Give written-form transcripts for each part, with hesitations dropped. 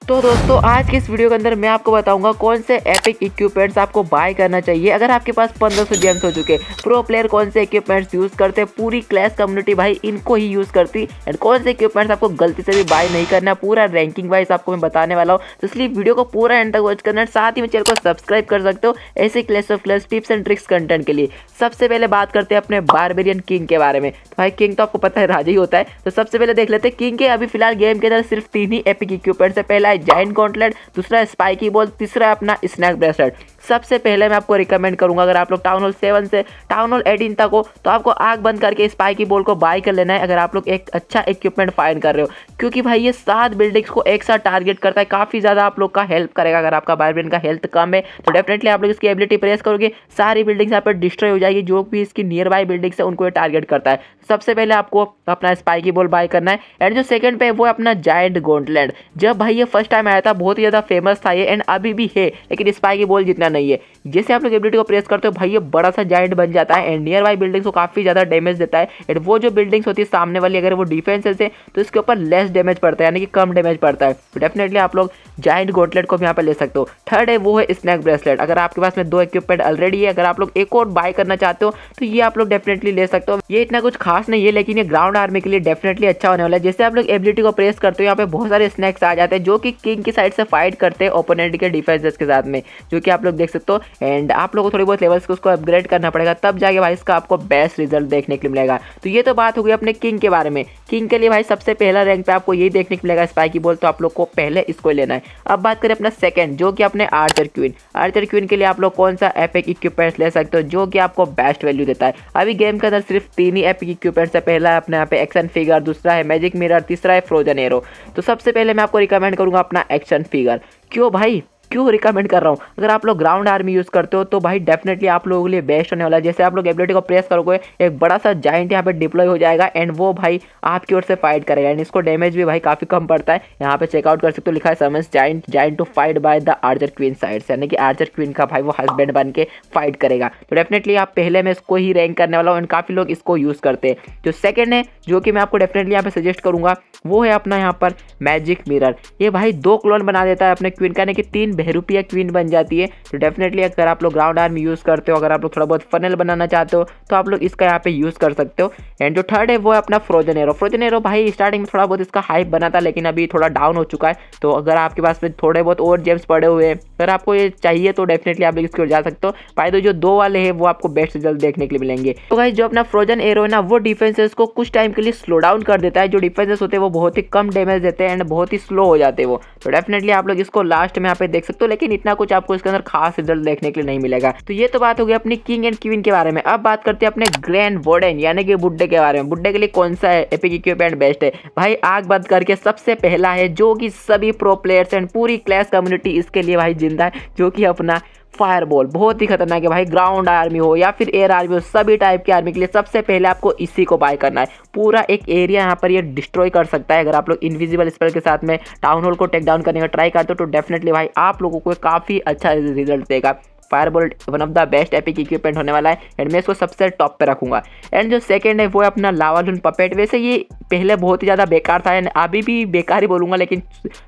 तो दोस्तों आज के इस वीडियो के अंदर मैं आपको बताऊंगा कौन से एपिक इक्विपमेंट्स आपको बाय करना चाहिए अगर आपके पास 1500 जेम्स हो चुके। प्रो प्लेयर कौन से इक्विपमेंट्स यूज करते हैं, पूरी क्लैश कम्युनिटी भाई इनको ही यूज करती, एंड कौन से इक्विपमेंट्स आपको गलती से भी बाय नहीं करना, पूरा रैंकिंग वाइज आपको मैं बताने वाला हूँ। तो इसलिए वीडियो को पूरा एंड तक वॉच करना, साथ ही में चैनल को सब्सक्राइब कर सकते हो ऐसे clash of clash tips and tricks content के लिए। सबसे पहले बात करते हैं अपने बारबेरियन किंग के बारे में। तो भाई किंग तो आपको पता है राजा ही होता है। तो सबसे पहले देख लेते हैं किंग के अभी फिलहाल गेम के अंदर सिर्फ 3 ही एपिक इक्विपमेंट्स है। पहला है जायंट गॉन्टलेट, दूसरा है स्पाइकी बॉल, तीसरा है अपना स्नैक ब्रेसलेट। सबसे पहले मैं आपको रिकमेंड करूंगा अगर आप लोग टाउन हॉल 7 से टाउन हॉल 18 तक हो तो आपको आग बंद करके स्पाइकी बॉल को बाय कर लेना है अगर आप लोग एक अच्छा इक्विपमेंट फाइंड कर रहे हो, क्योंकि भाई ये 7 बिल्डिंग्स को एक साथ टारगेट करता है, काफ़ी ज़्यादा आप लोग का हेल्प करेगा। अगर आपका बारबेरियन का हेल्थ कम है तो डेफिनेटली आप लोग इसकी एबिलिटी प्रेस करोगे, सारी बिल्डिंग्स यहाँ पर डिस्ट्रॉय हो जाएगी, जो भी इसकी नियर बाई बिल्डिंग्स है उनको ये टारगेट करता है। सबसे पहले आपको अपना स्पाइकी बॉल बाय करना है। एंड जो सेकंड पे है वो है अपना जायंट गॉन्टलेट। जब भाई ये फर्स्ट टाइम आया था बहुत ही ज़्यादा फेमस था ये, एंड अभी भी है, लेकिन स्पाइकी बॉल जितना नहीं है। जैसे आप लोग एबिलिटी को प्रेस करते हो भाई ये बड़ा सा जायंट बन जाता है एंड नियर बाई बिल्डिंग्स को काफ़ी ज़्यादा डैमेज देता है। एंड वो जो बिल्डिंग्स होती है सामने वाली अगर वो डिफेंसेस है तो इसके ऊपर लेस डैमेज पड़ता है, यानी कि कम डैमेज पड़ता है। तो डेफिनेटली आप लोग जायंट गॉन्टलेट को भी यहाँ पर ले सकते हो। थर्ड है वो है स्नैक ब्रेसलेट। अगर आपके पास में 2 इक्विपमेंट ऑलरेडी है, अगर आप लोग एक और बाय करना चाहते हो तो ये आप लोग डेफिनेटली ले सकते हो। ये इतना कुछ खास नहीं है लेकिन ये ग्राउंड आर्मी के लिए डेफिनेटली अच्छा होने वाला है। जैसे आप लोग एबिलिटी को प्रेस करते हो यहाँ पे बहुत सारे स्नैक्स आ जाते हैं जो कि किंग की साइड से फाइट करते हैं ओपोनेंट के डिफेंसेस के साथ में, जो कि आप लोग देख सकते हो। एंड आप लोगों को थोड़ी बहुत लेवल्स को उसको अपग्रेड करना पड़ेगा, तब जाके भाई इसका आपको बेस्ट रिजल्ट देखने के लिए मिलेगा। तो ये तो बात हो गई अपने किंग के बारे में। किंग के लिए भाई सबसे पहला रैंक पे आपको यही देखने को मिलेगा स्पाइकी बॉल, तो आप लोग को पहले इसको लेना है। अब बात करें अपना सेकंड जो कि अपने आर्चर क्वीन। आर्चर क्वीन के लिए आप लोग कौन सा एपिक इक्विपमेंट ले सकते हो जो कि आपको बेस्ट वैल्यू देता है। अभी गेम के अंदर सिर्फ 3 ही एपिक इक्विपमेंट्स है। पहला है अपने यहाँ पे एक्शन फिगर, दूसरा है मैजिक मिरर, तीसरा है फ्रोजन एरो। तो सबसे पहले मैं आपको रिकमेंड करूंगा अपना एक्शन फिगर। क्यों भाई, क्यों रिकमेंड कर रहा हूँ? अगर आप लोग ग्राउंड आर्मी यूज़ करते हो तो भाई डेफिनेटली आप लोगों के लिए बेस्ट होने वाला है। जैसे आप लोग एबिलिटी को प्रेस करोगे एक बड़ा सा जाइंट यहाँ पे डिप्लॉय हो जाएगा एंड वो भाई आपकी ओर से फाइट करेगा, एंड इसको डैमेज भी भाई काफ़ी कम पड़ता है। यहाँ पे चेकआउट कर सकते हो, लिखा है summons giant to fight by the archer queen side, यानी कि आर्चर क्वीन का भाई वो हस्बैंड बन के फाइट करेगा। तो डेफिनेटली आप पहले मैं इसको ही रैंक करने वाला हूँ एंड काफ़ी लोग इसको यूज़ करते हैं। जो सेकेंड है जो कि मैं आपको डेफिनेटली यहाँ पे सजेस्ट करूँगा वो है अपना यहाँ पर मैजिक मिरर। ये भाई 2 क्लोन बना देता है अपने क्वीन का, यानी कि 3 बहरूपिया क्वीन बन जाती है। तो डेफिनेटली अगर आप लोग ग्राउंड आर्मी यूज़ करते हो, अगर आप लोग थोड़ा बहुत फनल बनाना चाहते हो तो आप लोग इसका यहाँ पे यूज़ कर सकते हो। एंड जो थर्ड है वो है अपना फ्रोजन एरो। फ्रोजन एरो भाई स्टार्टिंग में थोड़ा बहुत इसका हाइप बना था लेकिन अभी थोड़ा डाउन हो चुका है। तो अगर आपके पास में थोड़े बहुत और जेम्स पड़े हुए हैं, अगर आपको ये चाहिए तो डेफिनेटली आप लोग इसकी ओर जा सकते हो। भाई तो जो 2 वाले हैं वो आपको बेस्ट रिजल्ट देखने के लिए मिलेंगे। तो भाई जो अपना फ्रोजन एरो है ना वो डिफेंसेस को कुछ टाइम के लिए स्लो डाउन कर देता है। जो डिफेंसेस होते हैं वो बहुत ही कम डैमेज देते हैं एंड बहुत ही स्लो हो जाते हैं वो। तो डेफिनेटली आप लोग इसको लास्ट में यहाँ पे देख सकते हो, लेकिन इतना कुछ आपको इसके अंदर खास रिजल्ट देखने के लिए नहीं मिलेगा। तो ये तो बात हो गई अपनी किंग एंड क्वीन के बारे में। अब बात करते हैं अपने ग्रैंड वार्डन यानी कि बुड्ढे के बारे में। बुड्ढे के लिए कौन सा एपिक इक्विपमेंट बेस्ट है? भाई आग बंद करके सबसे पहला है जो कि सभी प्रो प्लेयर्स एंड पूरी क्लैश कम्युनिटी इसके लिए भाई जिंदा है, जो कि अपना फायरबॉल। बहुत ही खतरनाक है भाई, ग्राउंड आर्मी हो या फिर एयर आर्मी हो, सभी टाइप की आर्मी के लिए सबसे पहले आपको इसी को बाय करना है। पूरा एक एरिया यहाँ पर ये डिस्ट्रॉय कर सकता है। अगर आप लोग इनविजिबल स्पेल के साथ में टाउन हॉल को टेक डाउन करने का ट्राई करते हो तो डेफिनेटली भाई आप लोगों को काफ़ी अच्छा रिजल्ट देगा। Fireball one of the best epic equipment होने वाला है एंड मैं इसको सबसे टॉप पे रखूंगा। एंड जो सेकंड है वो है अपना लावालून पपेट। वैसे ये पहले बहुत ही ज़्यादा बेकार था एंड अभी भी बेकार ही बोलूँगा, लेकिन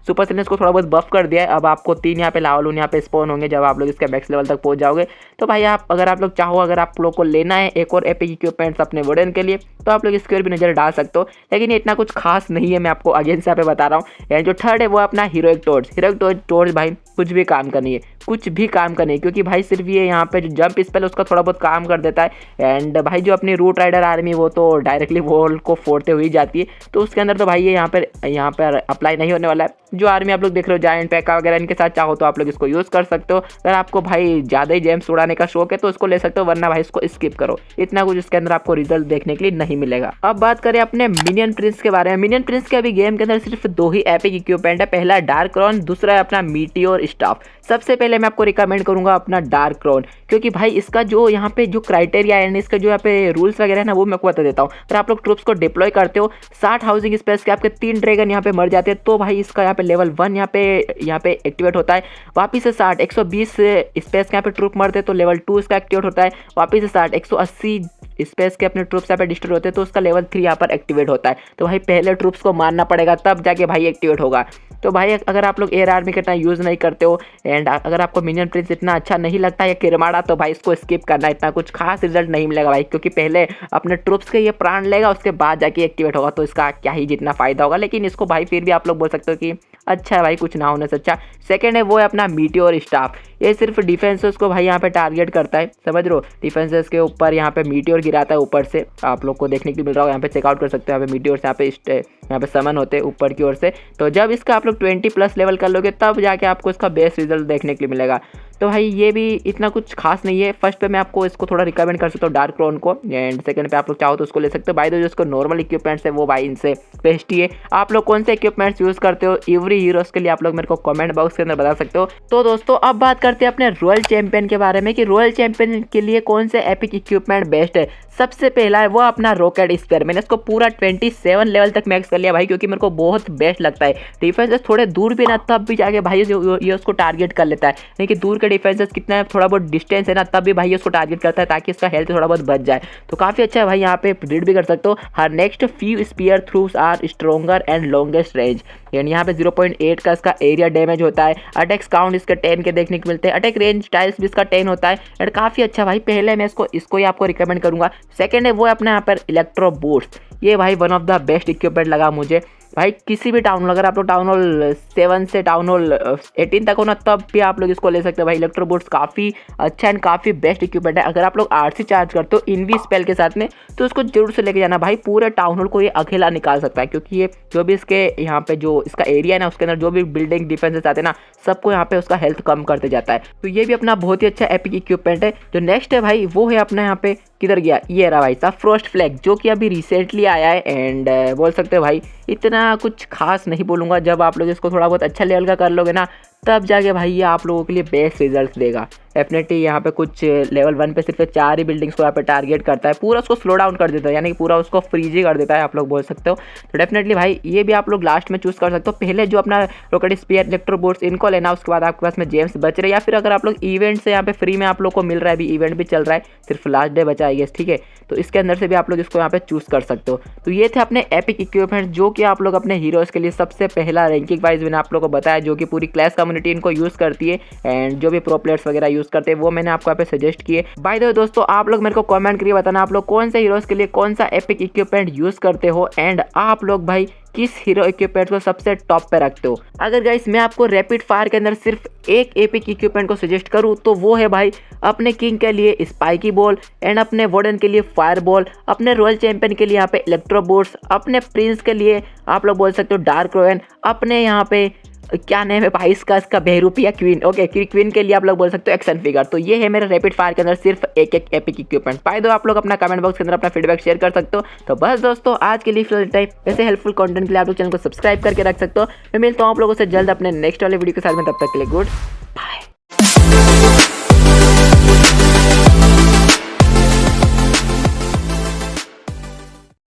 सुपरसेल ने इसको थोड़ा बहुत बफ कर दिया है। अब आपको 3 यहाँ पे लावालून यहाँ पे स्पॉन होंगे जब आप लोग इसके मैक्स लेवल तक पहुँच जाओगे। तो भाई आप अगर आप लोग चाहो, अगर आप लोग को लेना है एक और एपिक इक्विपमेंट्स अपने वुडन के लिए तो आप लोग इसकी ओर भी नज़र डाल सकते हो, लेकिन ये इतना कुछ खास नहीं है, मैं आपको अगेन से यहाँ पे बता रहा हूँ। एंड जो थर्ड है वो अपना हीरोइक टॉर्च। हीरोइक टॉर्च भाई कुछ भी काम का नहीं है, कुछ भी काम का नहीं, क्योंकि भाई सिर्फ ये यहाँ पे जो जंप स्पेल उसका थोड़ा बहुत काम कर देता है। एंड भाई जो अपनी रूट राइडर आर्मी वो तो डायरेक्टली वॉल को फोड़ते हुए जाती है, तो उसके अंदर तो भाई ये यहाँ पर अप्लाई नहीं होने वाला है। जो आर्मी आप लोग देख रहे हो जायंट पैका वगैरह, इनके साथ चाहो तो आप लोग इसको यूज़ कर सकते हो। अगर आपको भाई ज़्यादा ही जेम्स उड़ाने का शौक है तो इसको ले सकते हो, वरना भाई इसको स्किप करो, इतना कुछ इसके अंदर आपको रिजल्ट देखने के लिए नहीं मिलेगा। अब बात करें अपने मिनियन प्रिंस के बारे में। मिनियन प्रिंस के अभी गेम के अंदर सिर्फ 2 ही एपिक इक्विपमेंट है। पहला डार्क क्राउन, दूसरा है अपना मीटियोर स्टाफ। सबसे पहले मैं आपको रिकमेंड करूंगा अपना डार्क क्राउन, क्योंकि भाई इसका जो यहाँ पे जो क्राइटेरिया है, इसका जो यहाँ पे रूल्स वगैरह है ना वो मैं आपको बता देता हूँ। अगर आप लोग ट्रूप्स को डिप्लॉय करते हो 60 हाउसिंग स्पेस के आपके 3 ड्रैगन यहाँ पे मर जाते हैं तो भाई इसका यहाँ पे लेवल 1 यहाँ पे एक्टिवेट होता है। वापिस से 60 120 स्पेस के यहाँ पे ट्रूप मरते तो लेवल 2 इसका एक्टिवेट होता है। वापिस से 60 180 स्पेस के अपने ट्रूप्स यहाँ पे डिस्ट्रॉय होते हैं तो उसका लेवल 3 यहाँ पर एक्टिवेट होता है। तो भाई पहले ट्रूप्स को मारना पड़ेगा तब जाके भाई एक्टिवेट होगा। तो भाई अगर आप लोग एयर आर्मी का इतना यूज़ नहीं करते हो एंड अगर आपको मिनियन प्रिंस इतना अच्छा नहीं लगता या किरमाड़ा, तो भाई इसको स्किप करना, इतना कुछ खास रिजल्ट नहीं मिलेगा भाई, क्योंकि पहले अपने ट्रुप्स के ये प्राण लेगा, उसके बाद जाके एक्टिवेट होगा, तो इसका क्या ही जितना फायदा होगा। लेकिन इसको भाई फिर भी आप लोग बोल सकते हो कि अच्छा है भाई, कुछ ना होने से अच्छा। सेकंड है वो है अपना मीटियोर स्टाफ। ये सिर्फ डिफेंसेस को भाई यहाँ पे टारगेट करता है, समझ रहे हो, डिफेंसेस के ऊपर यहाँ पे मीटियोर गिराता है ऊपर से, आप लोग को देखने को मिल रहा होगा, यहाँ पे चेकआउट कर सकते हो। यहाँ पे मीटियोर्स यहाँ पे समन होते हैं ऊपर की ओर से। तो जब इसका आप लोग 20+ लेवल कर लोगे तब जाके आपको इसका बेस्ट रिजल्ट देखने के लिए मिलेगा। तो भाई ये भी इतना कुछ खास नहीं है। फर्स्ट पे मैं आपको इसको थोड़ा रिकमेंड कर सकता हूँ डार्क क्राउन को, एंड सेकंड पे आप लोग चाहो तो उसको ले सकते हो। भाई जो इसको नॉर्मल इक्विपमेंट्स है वो भाई इनसे बेस्ट ही है। आप लोग कौन से इक्विपमेंट्स यूज़ करते हो एवरी हीरोज़ के लिए, आप लोग मेरे को कमेंट बॉक्स के अंदर बता सकते हो। तो दोस्तों अब बात करते हैं अपने रॉयल चैंपियन के बारे में कि रॉयल चैंपियन के लिए कौन से एपिक इक्विपमेंट बेस्ट है। सबसे पहला है वो अपना रॉकेट स्पेयर। मैंने इसको पूरा 27 लेवल तक मैक्स कर लिया भाई, क्योंकि मेरे को बहुत बेस्ट लगता है। डिफेंसेस थोड़े दूर भी ना तब भी जाके भाई ये उसको टारगेट कर लेता है, नहीं कि दूर के डिफेंसेस कितना थोड़ा बहुत डिस्टेंस है ना तब भी भाई ये उसको टारगेट करता है, ताकि इसका हेल्थ थोड़ा बहुत बच जाए। तो काफ़ी अच्छा है भाई, यहाँ पे प्रिडिक्ट भी कर सकते हो। हर next few spear throws are stronger and longest range, यानी यहाँ पे 0.8 का इसका एरिया डैमेज होता है। अटैक्स काउंट इसके 10 के देखने को मिलते हैं। अटैक रेंज स्टाइल्स भी इसका 10 होता है, एंड काफ़ी अच्छा भाई। पहले मैं इसको ही आपको रिकमेंड करूँगा। सेकंड है वो है अपना यहाँ पर इलेक्ट्रो बूस्ट। ये भाई one of the best equipment लगा मुझे भाई। किसी भी टाउन हॉल, अगर आप लोग टाउन हॉल 7 से टाउन हॉल 18 तक हो ना, तब भी आप लोग इसको ले सकते हो भाई। इलेक्ट्रो बूस्ट काफ़ी अच्छा एंड काफ़ी बेस्ट इक्विपमेंट है। अगर आप लोग आरसी चार्ज करते हो इनवी स्पेल के साथ में, तो उसको जरूर से लेके जाना भाई। पूरे टाउन हॉल को ये अकेला निकाल सकता है, क्योंकि ये जो भी इसके यहाँ पे जो इसका एरिया है ना, उसके अंदर जो भी बिल्डिंग डिफेंसेस आते हैं ना, सबको यहाँ पे उसका हेल्थ कम करते जाता है। तो ये भी अपना बहुत ही अच्छा एपिक इक्विपमेंट है। जो नेक्स्ट है भाई वो है अपना यहाँ पे, किधर गया, ये रहा भाई साहब, फ्रॉस्ट फ्लैग, जो कि अभी रिसेंटली आया है। एंड बोल सकते हो भाई इतना कुछ खास नहीं बोलूँगा। जब आप लोग इसको थोड़ा बहुत अच्छा लेवल का कर लोगे ना, तब जाके भाई ये आप लोगों के लिए बेस्ट रिजल्ट देगा डेफिनेटली। यहाँ पे कुछ लेवल 1 पे सिर्फ 4 ही बिल्डिंग्स को यहाँ पे टारगेट करता है, पूरा उसको स्लो डाउन कर देता है, यानी कि पूरा उसको फ्रीज ही कर देता है, आप लोग बोल सकते हो। तो डेफिनेटली भाई ये भी आप लोग लास्ट में चूज़ कर सकते हो। पहले जो अपना रॉकेट स्पीयर, इलेक्ट्रो बोट्स, इनको लेना, उसके बाद आपके पास में जेम्स बच रहे, या फिर अगर आप लोग इवेंट से यहाँ पे फ्री में आप लोग को मिल रहा है, अभी इवेंट भी चल रहा है, सिर्फ लास्ट डे बचा है, ठीक है, तो इसके अंदर से भी आप लोग इसको यहाँ पे चूज़ कर सकते हो। तो ये थे अपने एपिक इक्विपमेंट, जो कि आप लोग अपने हीरोज़ के लिए सबसे पहला रैंकिंग वाइज मैंने आप लोग को बताया, जो कि पूरी क्लैश कम्युनिटी इनको यूज़ करती है, एंड जो भी प्रो प्लेयर्स वगैरह यूज़ करते हैं वो मैंने आपको यहाँ पे सजेस्ट किए। बाय द वे दोस्तों, आप लोग मेरे को कमेंट करके बताना आप लोग कौन से हीरोज़ के लिए कौन सा एपिक इक्विपमेंट यूज़ करते हो, एंड आप लोग भाई किस हीरो इक्विपमेंट को सबसे टॉप पे रखते हो। अगर गाइस मैं आपको रैपिड फायर के अंदर सिर्फ एक एपिक इक्विपमेंट को सजेस्ट करूँ, तो वो है भाई अपने किंग के लिए स्पाइकी बॉल, एंड अपने वार्डन के लिए फायर बॉल, अपने रॉयल चैंपियन के लिए यहाँ पे इलेक्ट्रो बोट्स, अपने प्रिंस के लिए आप लोग बोल सकते हो डार्क रोयन, अपने यहाँ पे क्या नेम है भाई इसका बहरूपिया क्वीन, ओके, क्वीन के लिए आप लोग बोल सकते हो एक्शन फिगर। तो ये है मेरे रैपिड फायर के अंदर सिर्फ एक एपिक इक्विपमेंट। पाए दो आप लोग अपना कमेंट बॉक्स के अंदर अपना फीडबैक शेयर कर सकते हो। तो बस दोस्तों आज के लिए फिलहाल टाइप ऐसे हेल्पफुल कंटेंट के लिए आप लोग चैनल को सब्सक्राइब करके रख सकते हो। मैं मिलता हूँ आप लोगों से जल्द अपने नेक्स्ट वाले वीडियो के साथ में, तब तक के लिए गुड बाय।